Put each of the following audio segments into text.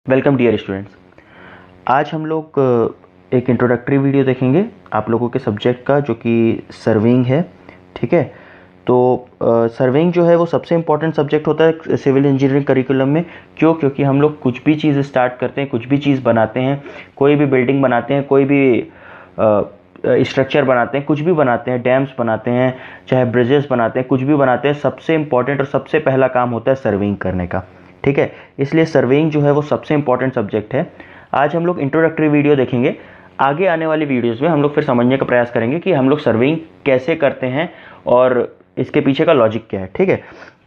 Welcome dear students. आज हम लोग एक इंट्रोडक्टरी वीडियो देखेंगे आप लोगों के सब्जेक्ट का, जो कि सर्वेइंग है। ठीक है, तो सर्वेइंग जो है वो सबसे इम्पॉर्टेंट सब्जेक्ट होता है सिविल इंजीनियरिंग करिकुलम में। क्योंकि हम लोग कुछ भी चीज़ स्टार्ट करते हैं, कुछ भी चीज़ बनाते हैं, कोई भी बिल्डिंग बनाते हैं, कोई भी स्ट्रक्चर बनाते हैं, कुछ भी बनाते हैं, डैम्स बनाते हैं, चाहे ब्रिजेस बनाते हैं, कुछ भी बनाते हैं, सबसे इम्पॉर्टेंट और सबसे पहला काम होता है सर्वेइंग करने का। ठीक है, इसलिए सर्वेइंग जो है वो सबसे इम्पॉर्टेंट सब्जेक्ट है। आज हम लोग इंट्रोडक्टरी वीडियो देखेंगे। आगे आने वाली वीडियोस में हम लोग फिर समझने का प्रयास करेंगे कि हम लोग सर्वेइंग कैसे करते हैं और इसके पीछे का लॉजिक क्या है। ठीक है,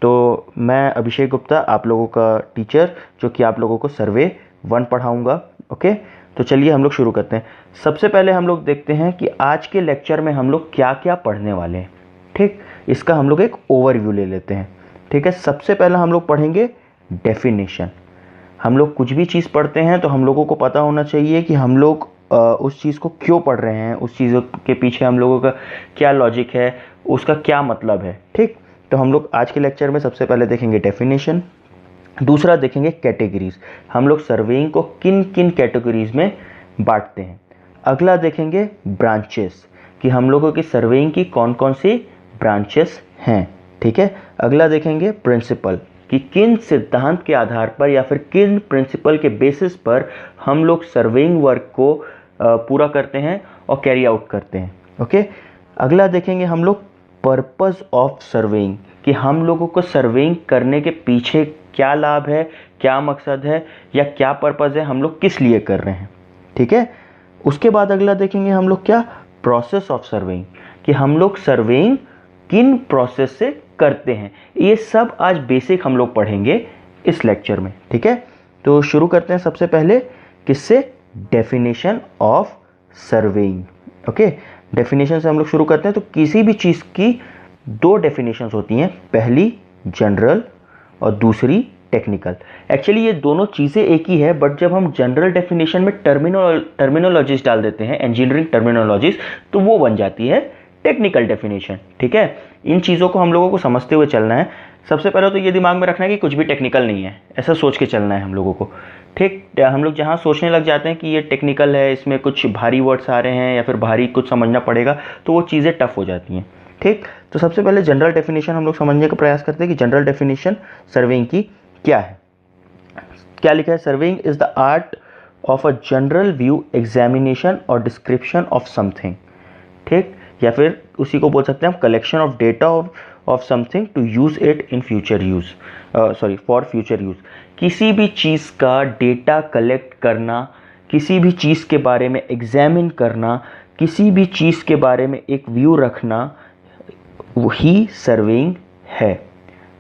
तो मैं अभिषेक गुप्ता, आप लोगों का टीचर, जो कि आप लोगों को सर्वे 1 पढ़ाऊँगा। ओके, तो चलिए हम लोग शुरू करते हैं। सबसे पहले हम लोग देखते हैं कि आज के लेक्चर में हम लोग क्या क्या पढ़ने वाले हैं। ठीक, इसका हम लोग एक ओवरव्यू ले लेते हैं। ठीक है, सबसे पहला हम लोग पढ़ेंगे डेफिनेशन। हम लोग कुछ भी चीज़ पढ़ते हैं तो हम लोगों को पता होना चाहिए कि हम लोग उस चीज़ को क्यों पढ़ रहे हैं, उस चीज़ के पीछे हम लोगों का क्या लॉजिक है, उसका क्या मतलब है। ठीक, तो हम लोग आज के लेक्चर में सबसे पहले देखेंगे डेफिनेशन। दूसरा देखेंगे कैटेगरीज, हम लोग सर्वेइंग को किन किन कैटेगरीज में बांटते हैं। अगला देखेंगे ब्रांचेस, कि हम लोगों की सर्वेइंग की कौन कौन सी ब्रांचेस हैं। ठीक है, अगला देखेंगे प्रिंसिपल, कि किन सिद्धांत के आधार पर या फिर किन प्रिंसिपल के बेसिस पर हम लोग सर्वेइंग वर्क को पूरा करते हैं और कैरी आउट करते हैं। ओके, अगला देखेंगे हम लोग पर्पस ऑफ सर्वेइंग, कि हम लोगों को सर्वेइंग करने के पीछे क्या लाभ है, क्या मकसद है, या क्या पर्पस है, हम लोग किस लिए कर रहे हैं। ठीक है, उसके बाद अगला देखेंगे हम लोग क्या, प्रोसेस ऑफ सर्वेइंग, कि हम लोग सर्वेइंग किन प्रोसेस से करते हैं। ये सब आज बेसिक हम लोग पढ़ेंगे इस लेक्चर में। ठीक है, तो शुरू करते हैं सबसे पहले किससे, definition of surveying. Okay, definition से हम लोग शुरू करते हैं। तो किसी भी चीज़ की 2 डेफिनेशंस होती हैं, पहली जनरल और दूसरी टेक्निकल। एक्चुअली ये दोनों चीज़ें एक ही है, बट जब हम जनरल डेफिनेशन में टर्मिनोलॉजीज डाल देते हैं, इंजीनियरिंग टर्मिनोलॉजीज, तो वो बन जाती है टेक्निकल डेफिनेशन। ठीक है, इन चीज़ों को हम लोगों को समझते हुए चलना है। सबसे पहले तो ये दिमाग में रखना है कि कुछ भी टेक्निकल नहीं है, ऐसा सोच के चलना है हम लोगों को। ठीक, हम लोग जहाँ सोचने लग जाते हैं कि ये टेक्निकल है, इसमें कुछ भारी वर्ड्स आ रहे हैं या फिर भारी कुछ समझना पड़ेगा, तो वो चीज़ें टफ हो जाती हैं। ठीक, तो सबसे पहले जनरल डेफिनेशन हम लोग समझने का प्रयास करते हैं कि जनरल डेफिनेशन सर्वेइंग की क्या है। क्या लिखा है, surveying is the art of a general view, examination और डिस्क्रिप्शन ऑफ समथिंग। ठीक, या फिर उसी को बोल सकते हैं हम collection of data of something to use it in future use, for future use. किसी भी चीज़ का डेटा कलेक्ट करना, किसी भी चीज़ के बारे में एग्जामिन करना, किसी भी चीज़ के बारे में एक व्यू रखना, वही सर्वेइंग है।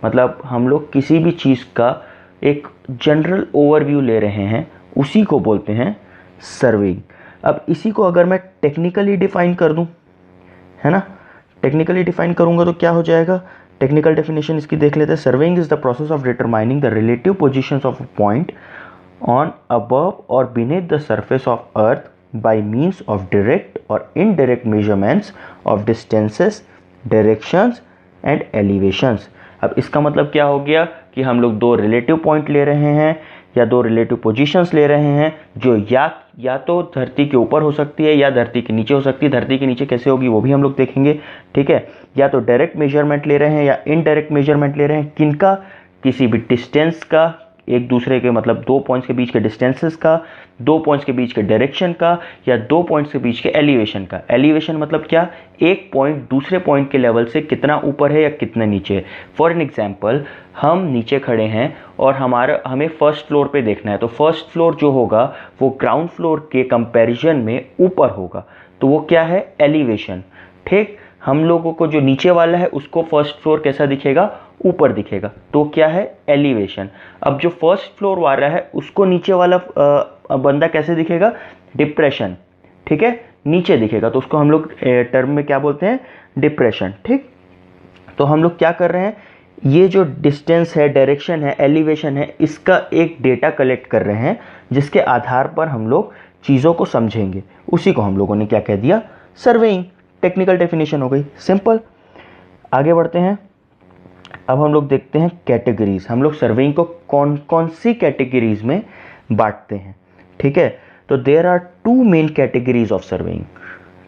मतलब हम लोग किसी भी चीज़ का एक जनरल ओवरव्यू ले रहे हैं, उसी को बोलते हैं सर्वेइंग। अब इसी को अगर मैं टेक्निकली डिफाइन कर दूं, है ना, टेक्निकली डिफाइन करूंगा तो क्या हो जाएगा, टेक्निकल डेफिनेशन इसकी देख लेते हैं। Surveying is the process of determining the relative positions of a point on, above or beneath the surface of earth by means of direct or indirect measurements of distances, directions and elevations. अब इसका मतलब क्या हो गया कि हम लोग 2 relative point ले रहे हैं या 2 रिलेटिव पोजीशंस ले रहे हैं, जो या तो धरती के ऊपर हो सकती है या धरती के नीचे हो सकती है। धरती के नीचे कैसे होगी वो भी हम लोग देखेंगे। ठीक है, या तो डायरेक्ट मेजरमेंट ले रहे हैं या इनडायरेक्ट मेजरमेंट ले रहे हैं, किनका, किसी भी डिस्टेंस का, एक दूसरे के मतलब 2 पॉइंट्स के बीच के डिस्टेंसेस का, 2 पॉइंट्स के बीच के डायरेक्शन का, या 2 पॉइंट्स के बीच के एलिवेशन का। एलिवेशन मतलब क्या, एक पॉइंट दूसरे पॉइंट के लेवल से कितना ऊपर है या कितना नीचे है। फॉर एन एग्जाम्पल, हम नीचे खड़े हैं और हमें फर्स्ट फ्लोर पे देखना है, तो फर्स्ट फ्लोर जो होगा वो ग्राउंड फ्लोर के कंपैरिजन में ऊपर होगा, तो वो क्या है, एलिवेशन। ठीक, हम लोगों को जो नीचे वाला है उसको फर्स्ट फ्लोर कैसा दिखेगा, ऊपर दिखेगा, तो क्या है, एलिवेशन। अब जो फर्स्ट फ्लोर वाला है उसको नीचे वाला बंदा कैसे दिखेगा, डिप्रेशन। ठीक है, नीचे दिखेगा, तो उसको हम लोग टर्म में क्या बोलते हैं, डिप्रेशन। ठीक, तो हम लोग क्या कर रहे हैं, ये जो डिस्टेंस है, डायरेक्शन है, एलिवेशन है, इसका एक डेटा कलेक्ट कर रहे हैं, जिसके आधार पर हम लोग चीज़ों को समझेंगे। उसी को हम लोगों ने क्या कह दिया, सर्वेइंग। टेक्निकल डेफिनेशन हो गई, सिंपल। आगे बढ़ते हैं। अब हम लोग देखते हैं कैटेगरीज। हम लोग सर्वेइंग को कौन कौन सी कैटेगरीज में बांटते हैं। ठीक है, तो there are 2 main categories of surveying.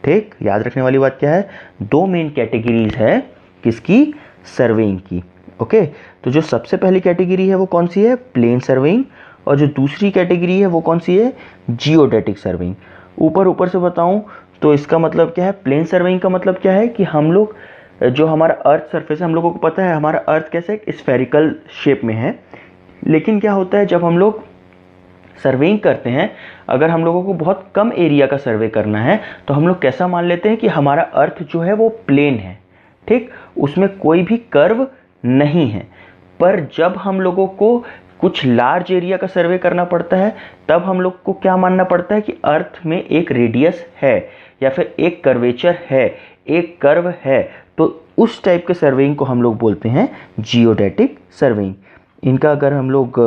ठीक, याद रखने वाली बात क्या है, 2 मेन कैटेगरीज है किसकी, सर्वेइंग की। ओके, तो जो सबसे पहली कैटेगरी है वो कौन सी है, प्लेन सर्वेइंग, और जो दूसरी कैटेगरी है वो कौन सी है, जियोडेटिक सर्वेइंग। ऊपर से बताऊं तो इसका मतलब क्या है, प्लेन सर्वेइंग का मतलब क्या है कि हम लोग जो हमारा अर्थ सरफेस है, हम लोगों को पता है हमारा अर्थ कैसे एक स्फेरिकल शेप में है, लेकिन क्या होता है जब हम लोग सर्वेइंग करते हैं, अगर हम लोगों को बहुत कम एरिया का सर्वे करना है तो हम लोग कैसा मान लेते हैं कि हमारा अर्थ जो है वो प्लेन है। ठीक, उसमें कोई भी कर्व नहीं है। पर जब हम लोगों को कुछ लार्ज एरिया का सर्वे करना पड़ता है तब हम लोग को क्या मानना पड़ता है कि अर्थ में एक रेडियस है या फिर एक कर्वेचर है, एक कर्व है। तो उस टाइप के सर्वेइंग को हम लोग बोलते हैं जियोडेटिक सर्वेइंग। इनका अगर हम लोग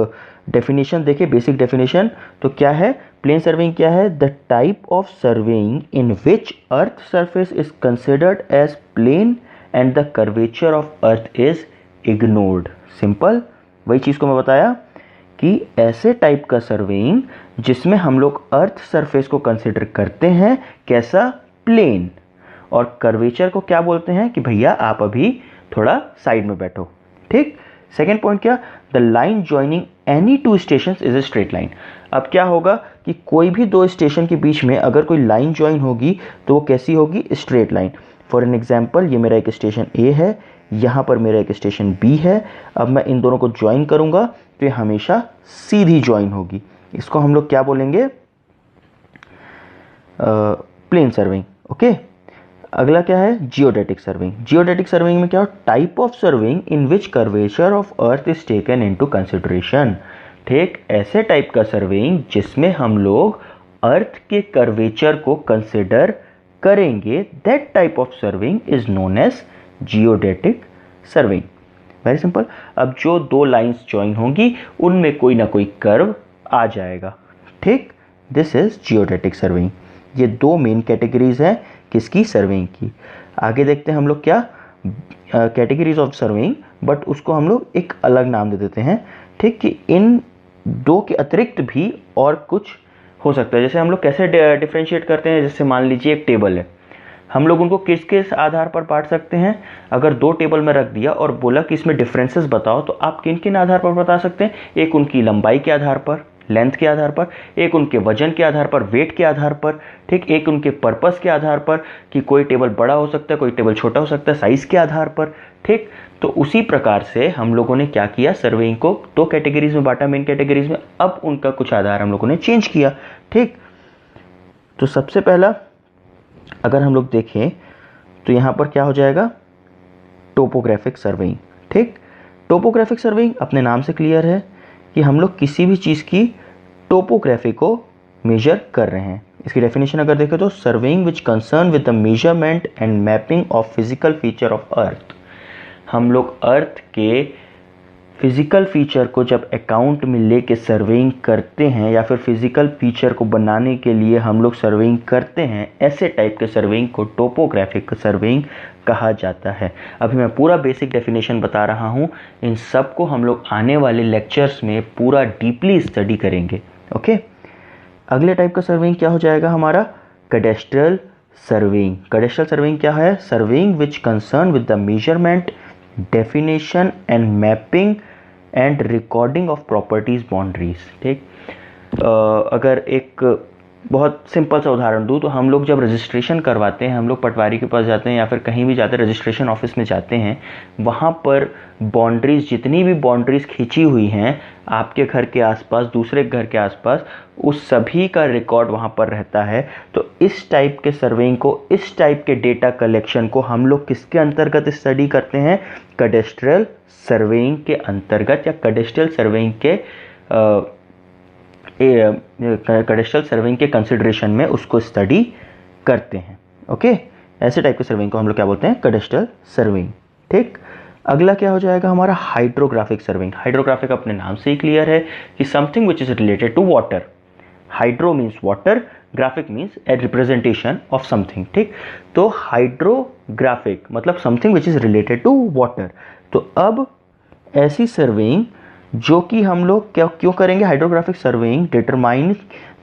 डेफिनेशन देखें, बेसिक डेफिनेशन, तो क्या है, प्लेन सर्वेइंग क्या है, the type of surveying in which earth surface is considered as plane and the curvature of earth is ignored. Simple, वही चीज़ को मैं बताया कि ऐसे टाइप का सर्वेइंग जिसमें हम लोग अर्थ सरफेस को कंसिडर करते हैं कैसा, प्लेन, और कर्वेचर को क्या बोलते हैं कि भैया आप अभी थोड़ा साइड में बैठो। ठीक, सेकेंड पॉइंट क्या, the line joining any 2 station is a straight line. अब क्या होगा कि कोई भी 2 स्टेशन के बीच में अगर कोई लाइन ज्वाइन होगी तो वो कैसी होगी, straight line. For an example, ये मेरा एक स्टेशन ए है, यहाँ पर मेरा एक स्टेशन बी है। अब मैं इन दोनों को ज्वाइन करूंगा तो ये हमेशा सीधी ज्वाइन होगी। इसको हम लोग क्या बोलेंगे, प्लेन सर्वेइंग। ओके, अगला क्या है, जियोडेटिक सर्वेइंग। जियोडेटिक सर्वेइंग में क्या हो, type of surveying in which curvature of earth is taken into consideration. ठीक, ऐसे टाइप का सर्वेइंग जिसमें हम लोग अर्थ के कर्वेचर को कंसिडर करेंगे, that type of surveying is known as geodetic surveying. Very simple. अब जो 2 लाइंस ज्वाइन होंगी उनमें कोई ना कोई कर्व आ जाएगा। ठीक, दिस इज जियोडेटिक सर्वेइंग। ये 2 मेन कैटेगरीज हैं किसकी, सर्वेइंग की। आगे देखते हैं हम लोग क्या, कैटेगरीज ऑफ सर्वेइंग, बट उसको हम लोग एक अलग नाम दे देते हैं। ठीक, कि इन 2 के अतिरिक्त भी और कुछ हो सकता है। जैसे हम लोग कैसे डिफ्रेंशिएट करते हैं, जैसे मान लीजिए एक टेबल है, हम लोग उनको किस किस आधार पर बांट सकते हैं, अगर 2 टेबल में रख दिया और बोला कि इसमें डिफरेंसेस बताओ, तो आप किन किन आधार पर बता सकते हैं, एक उनकी लंबाई के आधार पर, लेंथ के आधार पर, एक उनके वजन के आधार पर, वेट के आधार पर, ठीक, एक उनके पर्पस के आधार पर कि कोई टेबल बड़ा हो सकता है, कोई टेबल छोटा हो सकता है, साइज के आधार पर। ठीक, तो उसी प्रकार से हम लोगों ने क्या किया, सर्वेइंग को 2 कैटेगरीज में बांटा, मेन कैटेगरीज में। अब उनका कुछ आधार हम लोगों ने चेंज किया। ठीक, तो सबसे पहला अगर हम लोग देखें तो यहाँ पर क्या हो जाएगा, टोपोग्राफिक सर्वेइंग। ठीक, टोपोग्राफिक सर्वेइंग अपने नाम से क्लियर है कि हम लोग किसी भी चीज़ की टोपोग्राफी को मेजर कर रहे हैं। इसकी डेफिनेशन अगर देखें तो surveying which concern with the measurement and mapping of physical feature of earth. हम लोग अर्थ के फिजिकल फीचर को जब अकाउंट में लेके सर्वेइंग करते हैं या फिर फिजिकल फीचर को बनाने के लिए हम लोग सर्वेइंग करते हैं, ऐसे टाइप के सर्वेइंग को टोपोग्राफिक सर्वेइंग कहा जाता है। अभी मैं पूरा बेसिक डेफिनेशन बता रहा हूँ, इन सब को हम लोग आने वाले लेक्चर्स में पूरा डीपली स्टडी करेंगे। ओके, अगले टाइप का सर्वेइंग क्या हो जाएगा हमारा, कैडेस्ट्रल सर्वेइंग। कैडेस्ट्रल सर्वेइंग क्या है, surveying which concern with the measurement, definition and mapping and recording of properties boundaries. ठीक, अगर एक बहुत सिंपल सा उदाहरण दूँ तो हम लोग जब रजिस्ट्रेशन करवाते हैं, हम लोग पटवारी के पास जाते हैं या फिर कहीं भी जाते हैं, रजिस्ट्रेशन ऑफिस में जाते हैं, वहाँ पर बाउंड्रीज, जितनी भी बाउंड्रीज खींची हुई हैं आपके घर के आसपास, दूसरे घर के आसपास, उस सभी का रिकॉर्ड वहाँ पर रहता है। तो इस टाइप के सर्वेइंग को, इस टाइप के डेटा कलेक्शन को हम लोग किसके अंतर्गत स्टडी करते हैं, कैडेस्ट्रल सर्वेइंग के अंतर्गत, या कैडेस्ट्रल सर्वेइंग के कैडेस्ट्रल सर्वेइंग के कंसिडरेशन में उसको स्टडी करते हैं। ओके, ऐसे टाइप के सर्वेइंग को हम लोग क्या बोलते हैं, कैडेस्ट्रल सर्वेइंग। ठीक, अगला क्या हो जाएगा हमारा, हाइड्रोग्राफिक सर्वेइंग। हाइड्रोग्राफिक अपने नाम से ही क्लियर है कि something which is related to water. Hydro means water, graphic means a representation of something. ठीक, तो हाइड्रोग्राफिक मतलब something which is related to water. तो अब ऐसी सर्वेइंग जो कि हम लोग क्या क्यों करेंगे? Hydrographic surveying determine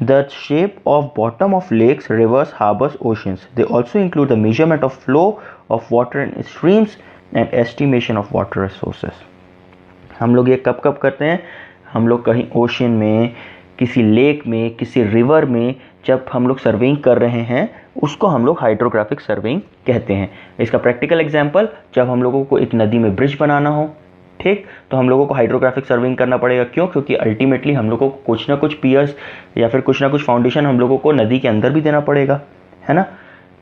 the shape of bottom of lakes, rivers, harbours, oceans. They also include the measurement of flow of water in streams and estimation of water resources. हम लोग ये कब कब करते हैं? हम लोग कहीं ओशन में, किसी लेक में, किसी रिवर में जब हम लोग सर्वेइंग कर रहे हैं, उसको हम लोग हाइड्रोग्राफिक सर्वेइंग कहते हैं. इसका प्रैक्टिकल एग्जांपल, जब हम लोगों को एक नदी में ब्रिज बनाना हो, ठीक, तो हम लोगों को हाइड्रोग्राफिक सर्वेइंग करना पड़ेगा. क्यों? क्योंकि अल्टीमेटली हम लोगों को कुछ ना कुछ पियर्स या फिर कुछ ना कुछ फाउंडेशन हम लोगों को नदी के अंदर भी देना पड़ेगा, है ना.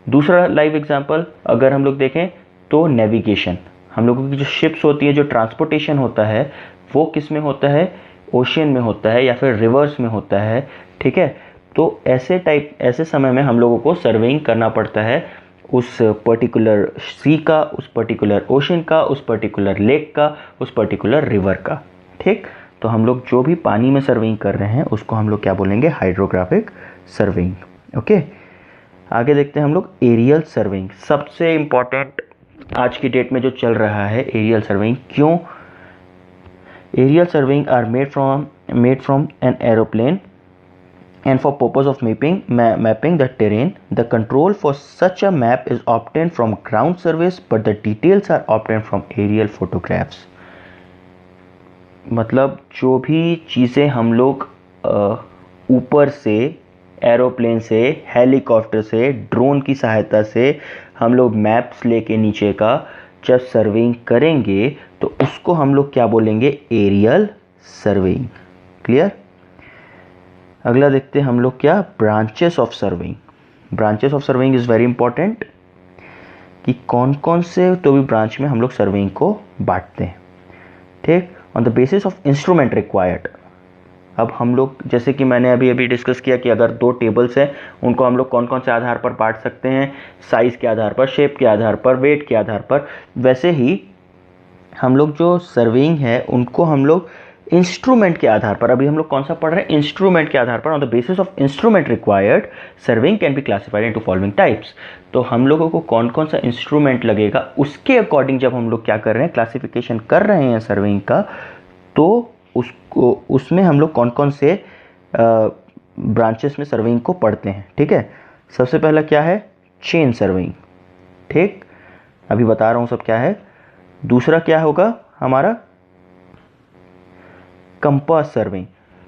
दूसरा लाइव एग्जांपल अगर हम लोग देखें तो नेविगेशन. हम लोगों की जो शिप्स होती है, जो ट्रांसपोर्टेशन होता है, वो किस में होता है? ओशियन में होता है या फिर रिवर्स में होता है, ठीक है. तो ऐसे समय में हम लोगों को सर्वेइंग करना पड़ता है उस पर्टिकुलर सी का, उस पर्टिकुलर ओशन का, उस पर्टिकुलर लेक का, उस पर्टिकुलर रिवर का, ठीक. तो हम लोग जो भी पानी में सर्वेइंग कर रहे हैं उसको हम लोग क्या बोलेंगे? Hydrographic surveying. ओके, आगे देखते हैं हम लोग एरियल सर्वेइंग. सबसे इम्पॉर्टेंट आज की डेट में जो चल रहा है एरियल सर्वेइंग. क्यों? Aerial surveying are made from an aeroplane and for purpose of mapping the terrain. The control for such a map is obtained from ground surveys, but the details are obtained from aerial photographs. मतलब जो भी चीज़ें हम लोग ऊपर से, aeroplane से, helicopter से, ड्रोन की सहायता से हम लोग मैप्स लेके नीचे का जब सर्वेइंग करेंगे तो उसको हम लोग क्या बोलेंगे? Aerial surveying. क्लियर? अगला देखते हैं हम लोग क्या? Branches of surveying. Branches of surveying is very important कि कौन कौन से तो भी ब्रांच में हम लोग सर्वेइंग को बांटते हैं, ठीक. On the basis of instrument required. अब हम लोग जैसे कि मैंने अभी डिस्कस किया कि अगर 2 टेबल्स हैं उनको हम लोग कौन कौन से आधार पर बांट सकते हैं? साइज़ के आधार पर, शेप के आधार पर, वेट के आधार पर. वैसे ही हम लोग जो सर्वेइंग है उनको हम लोग इंस्ट्रूमेंट के आधार पर, अभी हम लोग कौन सा पढ़ रहे हैं? इंस्ट्रूमेंट के आधार पर. On the basis of instrument required surveying can be classified into following types. तो हम लोगों को कौन कौन सा इंस्ट्रूमेंट लगेगा उसके अकॉर्डिंग जब हम लोग क्या कर रहे हैं? क्लासिफिकेशन कर रहे हैं सर्वेइंग का, तो उसमें हम लोग कौन कौन से ब्रांचेस में सर्वेइंग को पढ़ते हैं, ठीक है. सबसे पहला क्या है? चेन सर्वेइंग, ठीक. अभी बता रहा हूँ सब क्या है. दूसरा क्या होगा हमारा? Compass surveying.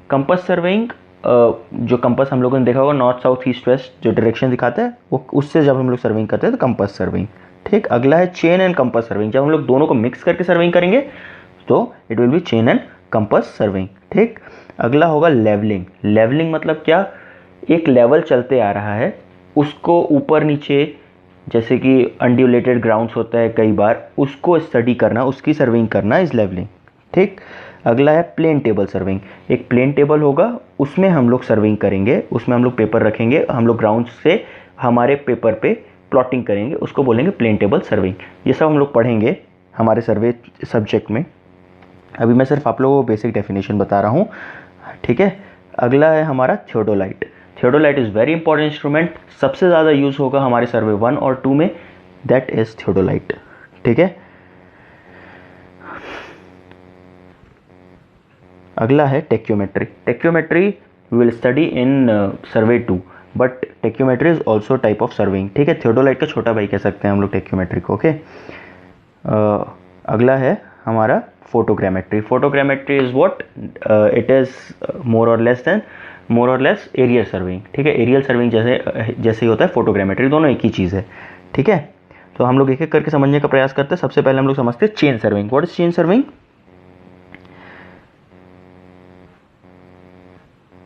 कंपास सर्वेइंग, जो कंपास हम लोगों ने देखा होगा नॉर्थ साउथ ईस्ट वेस्ट जो डायरेक्शन दिखाता है, वो उससे जब हम लोग सर्वेइंग करते हैं तो कंपास सर्वेइंग, ठीक. अगला है चेन एंड कंपास सर्वेइंग. जब हम लोग दोनों को मिक्स करके सर्वेइंग करेंगे तो it will be chain and compass surveying, ठीक. अगला होगा लेवलिंग. लेवलिंग मतलब क्या? एक लेवल चलते आ रहा है, उसको ऊपर नीचे, जैसे कि अनड्यूलेटेड ग्राउंड्स होता है कई बार, उसको स्टडी करना, उसकी सर्वेइंग करना इज लेवलिंग, ठीक. अगला है प्लेन टेबल सर्वेइंग. एक प्लेन टेबल होगा, उसमें हम लोग सर्वेइंग करेंगे, उसमें हम लोग पेपर रखेंगे, हम लोग ग्राउंड से हमारे पेपर पे प्लॉटिंग करेंगे, उसको बोलेंगे प्लेन टेबल सर्वेइंग. ये सब हम लोग पढ़ेंगे हमारे सर्वे सब्जेक्ट में. अभी मैं सिर्फ आप लोगों को बेसिक डेफिनेशन बता रहा हूँ, ठीक है. अगला है हमारा theodolite. Theodolite is very important instrument. सबसे ज़्यादा यूज़ होगा हमारे सर्वे 1 और 2 में, दैट इज़ थियोडोलाइट, ठीक है. अगला है tacheometry. Tacheometry will study in survey 2, but tacheometry is also type of surveying, ठीक है. थियोडोलाइट का छोटा भाई कह सकते हैं हम लोग टेक्योमेट्री को, ओके. अगला है हमारा photogrammetry. Photogrammetry is what? It is more और लेस एरियल सर्वेइंग, ठीक है. एरियल सर्वेइंग जैसे ही होता है फोटोग्रामेट्री, दोनों एक ही चीज़ है, ठीक है. तो हम लोग एक एक करके समझने का प्रयास करते हैं. सबसे पहले हम लोग समझते हैं chain surveying. What is chain surveying?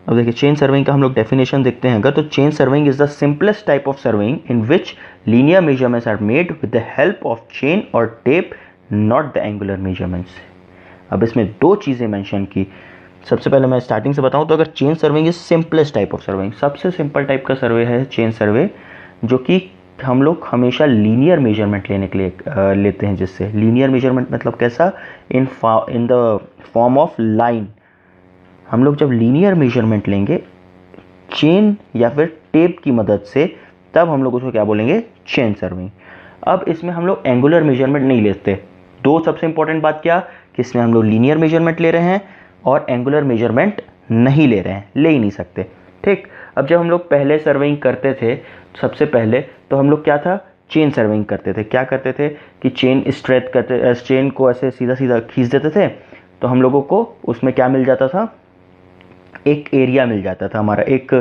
अब देखिए चेन सर्वेइंग का हम लोग डेफिनेशन देखते हैं अगर, तो chain surveying is the simplest type of surveying in which linear measurements are made with the help of chain or tape, not the angular measurements. अब इसमें 2 चीज़ें मेंशन की. सबसे पहले मैं स्टार्टिंग से बताऊं तो अगर chain surveying is simplest type of surveying, सबसे सिंपल टाइप का सर्वे है चेन सर्वे, जो कि हम लोग हमेशा लीनियर मेजरमेंट लेने के लिए लेते हैं. जिससे लीनियर मेजरमेंट मतलब कैसा? In the form of line. हम लोग जब लीनियर मेजरमेंट लेंगे चेन या फिर टेप की मदद से, तब हम लोग उसको क्या बोलेंगे? Chain surveying. अब इसमें हम लोग एंगुलर मेजरमेंट नहीं लेते. 2 सबसे इंपॉर्टेंट बात क्या कि इसमें हम लोग लीनियर मेजरमेंट ले रहे हैं, और एंगुलर मेजरमेंट नहीं ले रहे हैं, ले ही नहीं सकते। ठीक, अब जब हम लोग पहले सर्वेइंग करते थे सबसे पहले, तो हम लोग क्या था, चेन सर्वेइंग करते थे। क्या करते थे कि चेन स्ट्रेच करते, चेन को ऐसे सीधा सीधा खींच देते थे, तो हम लोगों को उसमें क्या मिल जाता था, एक एरिया मिल जाता था, हमारा एक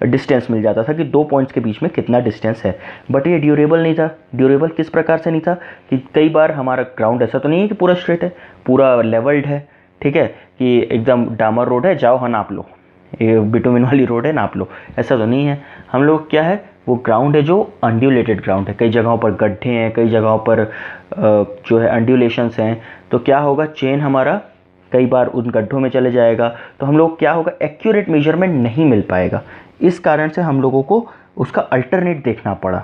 डिस्टेंस मिल जाता था कि दो पॉइंट्स के बीच में कितना डिस्टेंस है। बट ये ड्यूरेबल नहीं था। ड्यूरेबल किस प्रकार से नहीं था कि कई बार हमारा ग्राउंड ऐसा तो नहीं है कि पूरा स्ट्रेट है, पूरा लेवल्ड है, ठीक है, कि एकदम डामर रोड है, जाओ हाँ नाप लो, ये बिटुमिन वाली रोड है नाप लो, ऐसा तो नहीं है। हम लोग क्या है, वो ग्राउंड है जो अंड्यूलेटेड ग्राउंड है, कई जगहों पर गड्ढे हैं, कई जगहों पर जो है अंड्यूलेशंस हैं। तो क्या होगा, चेन हमारा कई बार उन गड्ढों में चले जाएगा, तो हम लोग क्या होगा, एक्यूरेट मेजरमेंट नहीं मिल पाएगा। इस कारण से हम लोगों को उसका अल्टरनेट देखना पड़ा।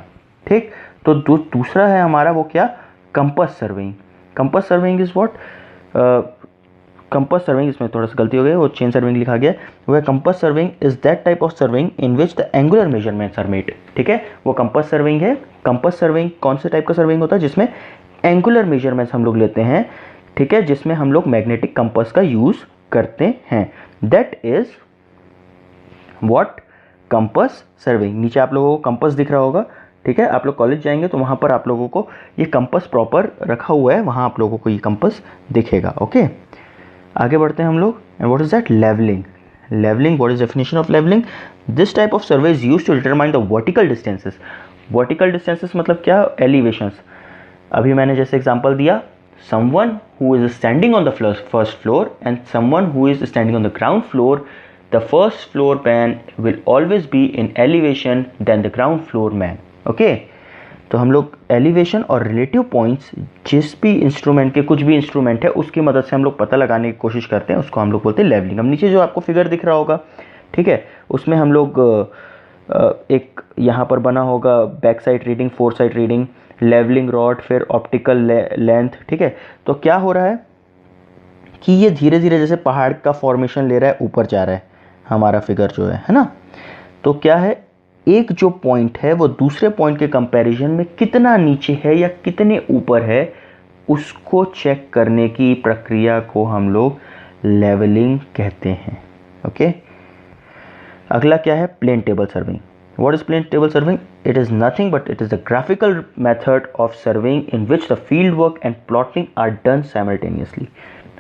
ठीक, तो दूसरा है हमारा वो क्या, compass surveying. Compass surveying is what, compass surveying, इसमें थोड़ा सा गलती हो गई, वो चेन सर्वेइंग लिखा गया, वो है compass surveying is that type of surveying in which the angular measurements are made. ठीक है, वो कंपास सर्वेइंग है। कंपास सर्वेइंग कौन से टाइप का सर्वेइंग होता है, जिसमें एंगुलर मेजरमेंट्स हम लोग लेते हैं, ठीक है, जिसमें हम लोग मैग्नेटिक कंपास का यूज करते हैं। That is what, compass surveying. नीचे आप लोगों को कंपास दिख रहा होगा, ठीक है, आप लोग कॉलेज जाएंगे तो वहां पर आप लोगों को ये कंपास प्रॉपर रखा हुआ है, वहां आप लोगों को ये कंपास दिखेगा। ओके, आगे बढ़ते हैं हम लोग। And what is that, levelling. Levelling, what is definition of levelling, this type of survey is used to determine the vertical distances. Vertical distances मतलब क्या, एलिवेशंस। अभी मैंने जैसे एग्जांपल दिया, someone who is standing on the first floor and someone who is standing on the ground floor, the first floor man will always be in elevation than the ground floor man. Okay, तो हम लोग elevation और relative points जिस भी instrument के, कुछ भी instrument है उसकी मदद से हम लोग पता लगाने की कोशिश करते हैं, उसको हम लोग बोलते हैं लेवलिंग। अब नीचे जो आपको फिगर दिख रहा होगा, ठीक है, उसमें हम लोग एक यहाँ पर बना होगा back side reading, fore side reading, levelling rod, फिर ऑप्टिकल लेंथ। ठीक है, तो क्या हो रहा है कि ये धीरे धीरे जैसे पहाड़ का फॉर्मेशन ले रहा है, ऊपर जा रहा है हमारा फिगर जो है ना। तो क्या है, एक जो पॉइंट है वो दूसरे पॉइंट के कंपैरिजन में कितना नीचे है या कितने ऊपर है, उसको चेक करने की प्रक्रिया को हम लोग लेवलिंग कहते हैं। ओके, अगला क्या है, plane table serving. What is plane table surveying? It is nothing but it is a graphical method of surveying in which the field work and plotting are done simultaneously.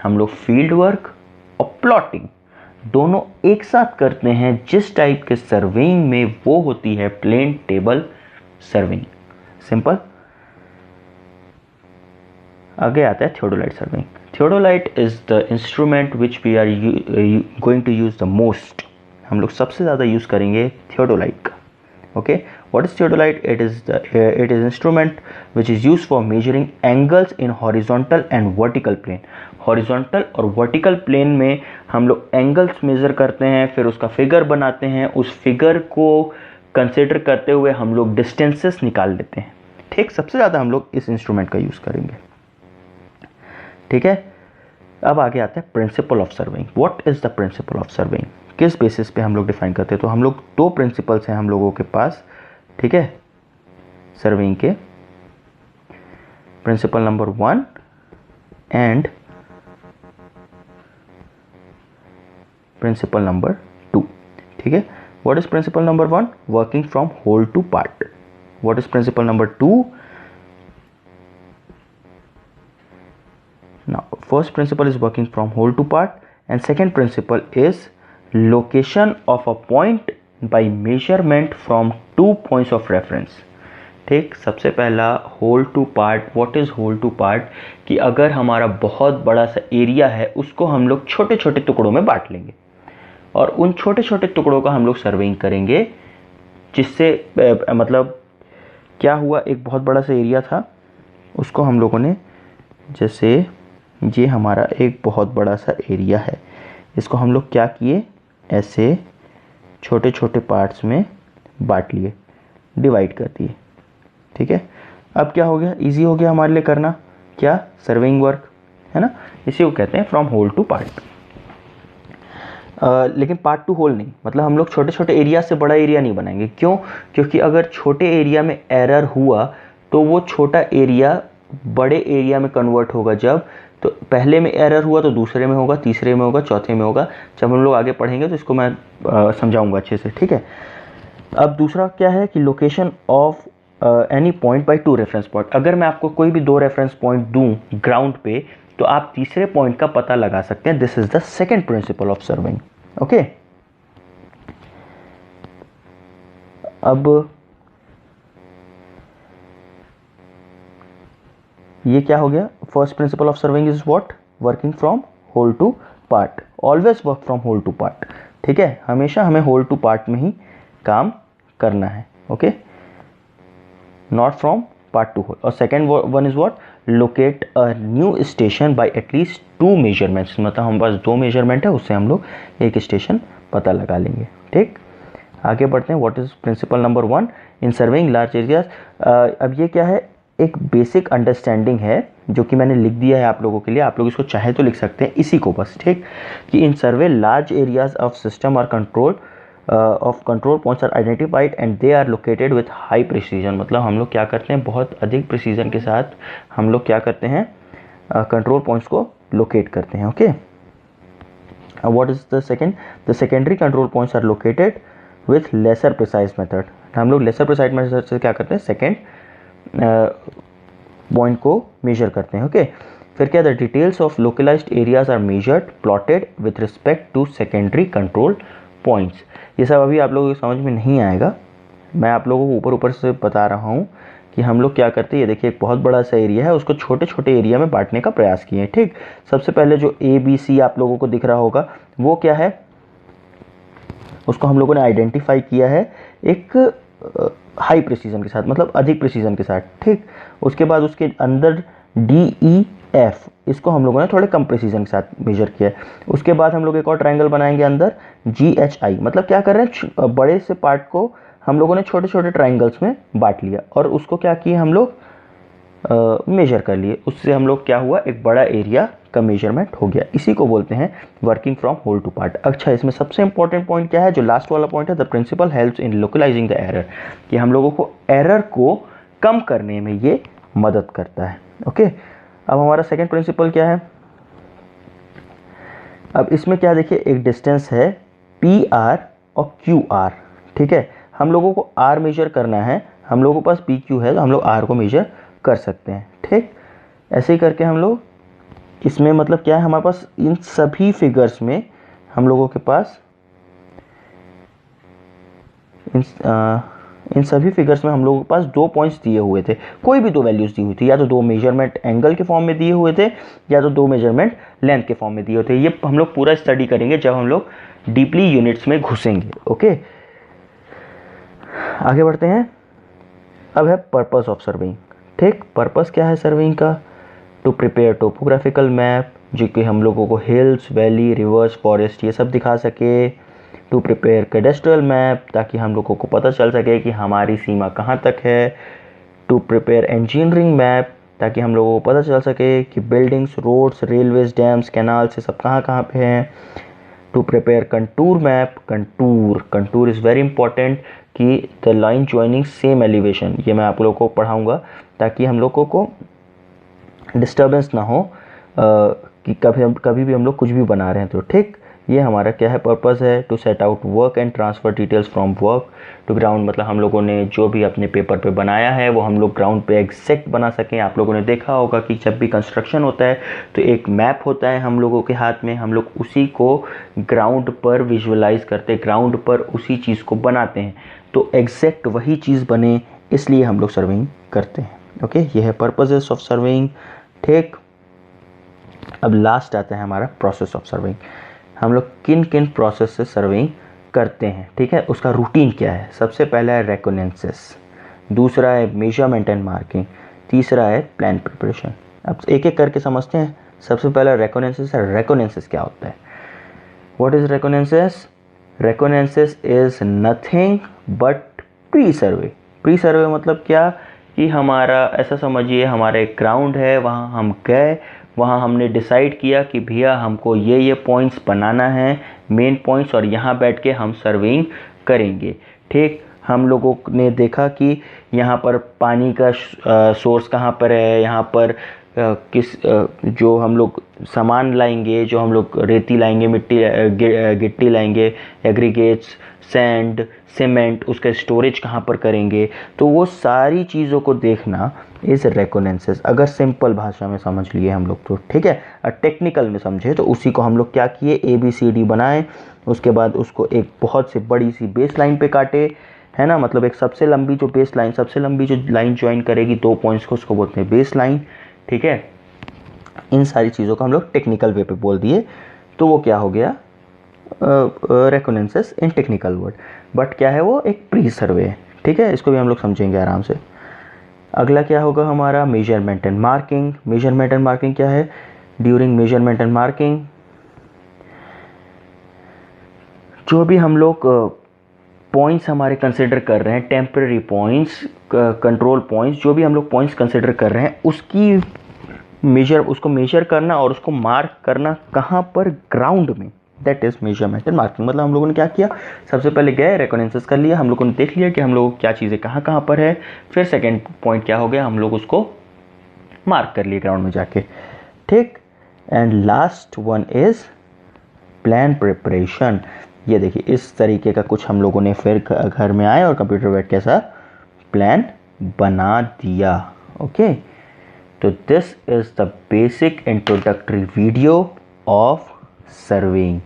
हम लोग field work और plotting दोनों एक साथ करते हैं, जिस type के सर्वेइंग में वो होती है प्लेन टेबल सर्वेइंग। सिंपल। आगे आता है theodolite surveying. Theodolite is the instrument which we are going to use the most. हम लोग सबसे ज़्यादा यूज़ करेंगे थियोडोलाइट का। Okay, what is theodolite? It is instrument which is used for measuring angles in horizontal and vertical plane. Horizontal और vertical plane में हम लोग एंगल्स मेजर करते हैं, फिर उसका फिगर बनाते हैं, उस फिगर को कंसिडर करते हुए हम लोग डिस्टेंसेस निकाल लेते हैं। ठीक, सबसे ज़्यादा हम लोग इस इंस्ट्रूमेंट का यूज़ करेंगे। ठीक है, अब आगे आता है principle of surveying. What is the principle of surveying, किस बेसिस पे हम लोग डिफाइन करते हैं। तो हम लोग दो प्रिंसिपल्स हैं हम लोगों के पास, ठीक है, सर्वेइंग के, principle number 1 and principle number 2। ठीक है, what is principle number 1, working from whole to part. What is principle number 2, now first principle is working from whole to part and second principle is location of a point by measurement from two points of reference। ठीक, सबसे पहला whole to part. What is whole to part, कि अगर हमारा बहुत बड़ा सा area है उसको हम लोग छोटे छोटे टुकड़ों में बांट लेंगे और उन छोटे छोटे टुकड़ों का हम लोग सर्वेइंग करेंगे, जिससे मतलब क्या हुआ, एक बहुत बड़ा सा एरिया था, उसको हम लोगों ने, जैसे ये हमारा एक बहुत बड़ा सा एरिया है, इसको हम लोग क्या किए, ऐसे छोटे छोटे पार्ट्स में बांट लिए, डिवाइड कर दिए। ठीक है, अब क्या हो गया, इजी हो गया हमारे लिए करना, क्या, सर्वेइंग वर्क, है ना। इसी को कहते हैं फ्रॉम होल टू पार्ट। लेकिन पार्ट टू होल नहीं, मतलब हम लोग छोटे छोटे एरिया से बड़ा एरिया नहीं बनाएंगे। क्यों, क्योंकि अगर छोटे एरिया में एरर हुआ तो वो छोटा एरिया बड़े एरिया में कन्वर्ट होगा जब, तो पहले में एरर हुआ तो दूसरे में होगा, तीसरे में होगा, चौथे में होगा। जब हम लोग आगे पढ़ेंगे तो इसको मैं समझाऊंगा अच्छे से, ठीक है। अब दूसरा क्या है कि location of any point by 2 reference point. अगर मैं आपको कोई भी 2 रेफरेंस पॉइंट दूं ग्राउंड पे, तो आप तीसरे पॉइंट का पता लगा सकते हैं। This is the second principle of serving. Okay, अब ये क्या हो गया? First principle of serving is what? Working from whole to part. Always work from whole to part, ठीक है। हमेशा हमें होल टू पार्ट में ही काम करना है, okay, not from part to whole. और second one is what? Locate a new station by at least 2 measurements. मतलब हमारे पास 2 मेजरमेंट है, उससे हम लोग एक स्टेशन पता लगा लेंगे, ठीक। आगे बढ़ते हैं। What is principle number 1 in serving large areas? अब ये क्या है? एक बेसिक अंडरस्टैंडिंग है जो कि मैंने लिख दिया है आप लोगों के लिए। आप लोग इसको चाहे तो लिख सकते हैं इसी को बस, ठीक। कि in survey large areas of system और control of control points are identified and they are located with high precision. मतलब हम लोग क्या करते हैं, बहुत अधिक प्रिसीजन के साथ हम लोग क्या करते हैं, कंट्रोल पॉइंट्स को लोकेट करते हैं, okay. What is the second? The secondary control points are located with lesser precise method. हम लोग लेसर प्रिसाइज मेथड से क्या करते हैं, सेकेंड पॉइंट को मेजर करते हैं, ओके। फिर क्या? The details of localised areas are measured plotted with respect to secondary control points. ये सब अभी आप लोगों को समझ में नहीं आएगा, मैं आप लोगों को ऊपर ऊपर से बता रहा हूँ कि हम लोग क्या करते हैं। ये देखिए, एक बहुत बड़ा सा एरिया है, उसको छोटे छोटे एरिया में बांटने का प्रयास किए हैं, ठीक। सबसे पहले जो ABC आप लोगों को दिख रहा होगा वो क्या है, उसको हम लोगों ने आइडेंटिफाई किया है एक हाई प्रिसीजन के साथ, मतलब अधिक प्रिसीजन के साथ, ठीक। उसके बाद उसके अंदर DEF, इसको हम लोगों ने थोड़े कम प्रिसीजन के साथ मेजर किया है। उसके बाद हम लोग एक और ट्रायंगल बनाएंगे अंदर GHI, मतलब क्या कर रहे हैं, बड़े से पार्ट को हम लोगों ने छोटे छोटे ट्रायंगल्स में बांट लिया और उसको क्या किए हम लोग, मेजर कर लिए। उससे हम लोग क्या हुआ, एक बड़ा एरिया का मेजरमेंट हो गया। इसी को बोलते हैं working from whole to part. अच्छा, इसमें सबसे इंपॉर्टेंट पॉइंट क्या है, जो लास्ट वाला पॉइंट है, the principle helps in localising the error, कि हम लोगों को एरर को कम करने में ये मदद करता है, ओके। अब हमारा सेकेंड प्रिंसिपल क्या है? अब इसमें क्या, देखिए, एक डिस्टेंस है PR और QR, ठीक है। हम लोगों को R मेजर करना है, हम लोगों के पास PQ है तो हम लोग R को मेजर कर सकते हैं, ठीक। ऐसे ही करके हम लोग इसमें, मतलब क्या है, हमारे पास इन सभी फिगर्स में हम लोगों के पास इन सभी फिगर्स में हम लोगों के पास 2 पॉइंट्स दिए हुए थे, कोई भी 2 वैल्यूज दी हुई थी, या तो 2 मेजरमेंट एंगल के फॉर्म में दिए हुए थे या तो 2 मेजरमेंट लेंथ के फॉर्म में दिए हुए थे। ये हम लोग पूरा स्टडी करेंगे जब हम लोग डीपली यूनिट्स में घुसेंगे, ओके। आगे बढ़ते हैं। अब है पर्पस ऑफ सर्विंग, ठीक। पर्पस क्या है सर्विंग का? टू प्रिपेयर टोपोग्राफिकल मैप, जो कि हम लोगों को हिल्स, वैली, रिवर्स, फॉरेस्ट ये सब दिखा सके। टू प्रिपेयर कैडेस्ट्रल मैप, ताकि हम लोगों को पता चल सके कि हमारी सीमा कहाँ तक है। टू प्रिपेयर इंजीनियरिंग मैप, ताकि हम लोगों को पता चल सके कि buildings, roads, railways, dams, canals ये सब कहाँ कहाँ पे हैं। To prepare contour map, contour is very important, कि the line joining same elevation, ये मैं आप लोगों को पढ़ाऊँगा ताकि हम लोगों को डिस्टर्बेंस ना हो कि कभी भी हम लोग कुछ भी बना रहे हैं तो, ठीक। ये हमारा क्या है, पर्पस है। To set out work and transfer details from work to ground, मतलब हम लोगों ने जो भी अपने पेपर पे बनाया है वो हम लोग ग्राउंड पे एग्जैक्ट बना सकें। आप लोगों ने देखा होगा कि जब भी कंस्ट्रक्शन होता है तो एक मैप होता है हम लोगों के हाथ में, हम लोग उसी को ग्राउंड पर विजुअलाइज करते, ग्राउंड पर उसी चीज़ को बनाते हैं, तो एग्जैक्ट वही चीज़ बने, इसलिए हम लोग सर्विंग करते हैं, ओके। ये है पर्पसेस ऑफ सर्विंग, ठीक। अब लास्ट आता है हमारा प्रोसेस ऑफ सर्विंग। हम लोग किन किन प्रोसेस से सर्विंग करते हैं, ठीक है, उसका रूटीन क्या है। सबसे पहला है रेकोनेंसिस, दूसरा है मेजरमेंट एंड मार्किंग, तीसरा है प्लान प्रिपरेशन। अब एक एक करके समझते हैं। सबसे पहला रेकोनेंसिस है। रेकोनेंसिस क्या होता है? What is reconnaissance? Reconnaissance is nothing but pre survey. Pre survey मतलब क्या, कि हमारा, ऐसा समझिए, हमारा एक ग्राउंड है, वहाँ हम गए, वहाँ हमने डिसाइड किया कि भैया हमको ये पॉइंट्स बनाना है, मेन पॉइंट्स, और यहाँ बैठ के हम सर्विंग करेंगे, ठीक। हम लोगों ने देखा कि यहाँ पर पानी का सोर्स कहाँ पर है, यहाँ पर जो हम लोग सामान लाएंगे, जो हम लोग रेती लाएंगे, मिट्टी गिट्टी लाएंगे, एग्रीगेट्स, सैंड, सीमेंट, उसका स्टोरेज कहाँ पर करेंगे, तो वो सारी चीज़ों को देखना इज़ रेकोनेंसिस। अगर सिंपल भाषा में समझ लिए हम लोग तो ठीक है, टेक्निकल में समझे तो उसी को हम लोग क्या किए, ABCD बनाए, उसके बाद उसको एक बहुत सी बड़ी सी बेस लाइन पे काटे, है ना, मतलब एक सबसे लंबी जो बेस लाइन, सबसे लंबी जो लाइन ज्वाइन करेगी 2 पॉइंट्स को, उसको बोलते हैं बेस लाइन, ठीक है। इन सारी चीज़ों को हम लोग टेक्निकल वे पे बोल दिए, तो वो क्या हो गया, रेकोनेंसिस इन टेक्निकल वर्ड। बट क्या है वो, एक प्री सर्वे, ठीक है, इसको भी हम लोग समझेंगे आराम से। अगला क्या होगा हमारा, measurement and marking. Measurement and marking क्या है, ड्यूरिंग मेजरमेंट एंड मार्किंग जो भी हम लोग पॉइंट्स हमारे कंसिडर कर रहे हैं, टेम्पररी पॉइंट्स, कंट्रोल पॉइंट्स, जो भी हम लोग पॉइंट्स कंसिडर कर रहे हैं उसकी उसको मेजर करना और उसको मार्क करना कहाँ पर, ग्राउंड में, that is measurement and marking. मतलब हम लोगों ने क्या किया, सबसे पहले गए रेकोनेंसिस कर लिया, हम लोगों ने देख लिया कि हम लोग क्या चीज़ें कहाँ कहाँ पर है, फिर सेकेंड पॉइंट क्या हो गया, हम लोग उसको मार्क कर लिए ग्राउंड में जाके, ठीक। And last one is plan preparation. ये देखिए इस तरीके का कुछ हम लोगों ने फिर घर में आए और कंप्यूटर बैठ के ऐसा प्लान बना दिया, ओके। तो this is the basic introductory video of surveying,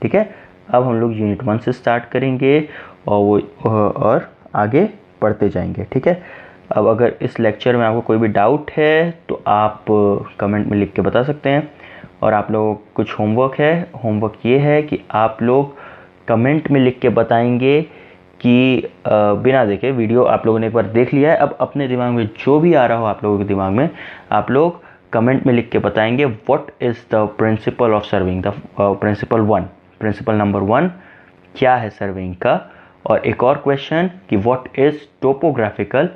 ठीक है। अब हम लोग यूनिट 1 से स्टार्ट करेंगे और आगे पढ़ते जाएंगे, ठीक है। अब अगर इस लेक्चर में आपको कोई भी डाउट है तो आप कमेंट में लिख के बता सकते हैं। और आप लोगों को कुछ होमवर्क है, होमवर्क ये है कि आप लोग कमेंट में लिख के बताएंगे कि बिना देखे, वीडियो आप लोगों ने एक बार देख लिया है, अब अपने दिमाग में जो भी आ रहा हो आप लोगों के दिमाग में, आप लोग कमेंट में लिख के बताएंगे what is the principal of serving, the principal number 1 क्या है सर्विंग का। और एक और क्वेश्चन कि व्हाट इज़ टोपोग्राफिकल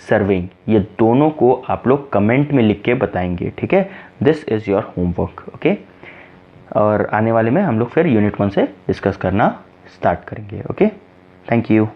सर्विंग, ये दोनों को आप लोग कमेंट में लिख के बताएंगे, ठीक है। This is your homework, okay. और आने वाले में हम लोग फिर यूनिट 1 से डिस्कस करना स्टार्ट करेंगे, ओके। Thank you.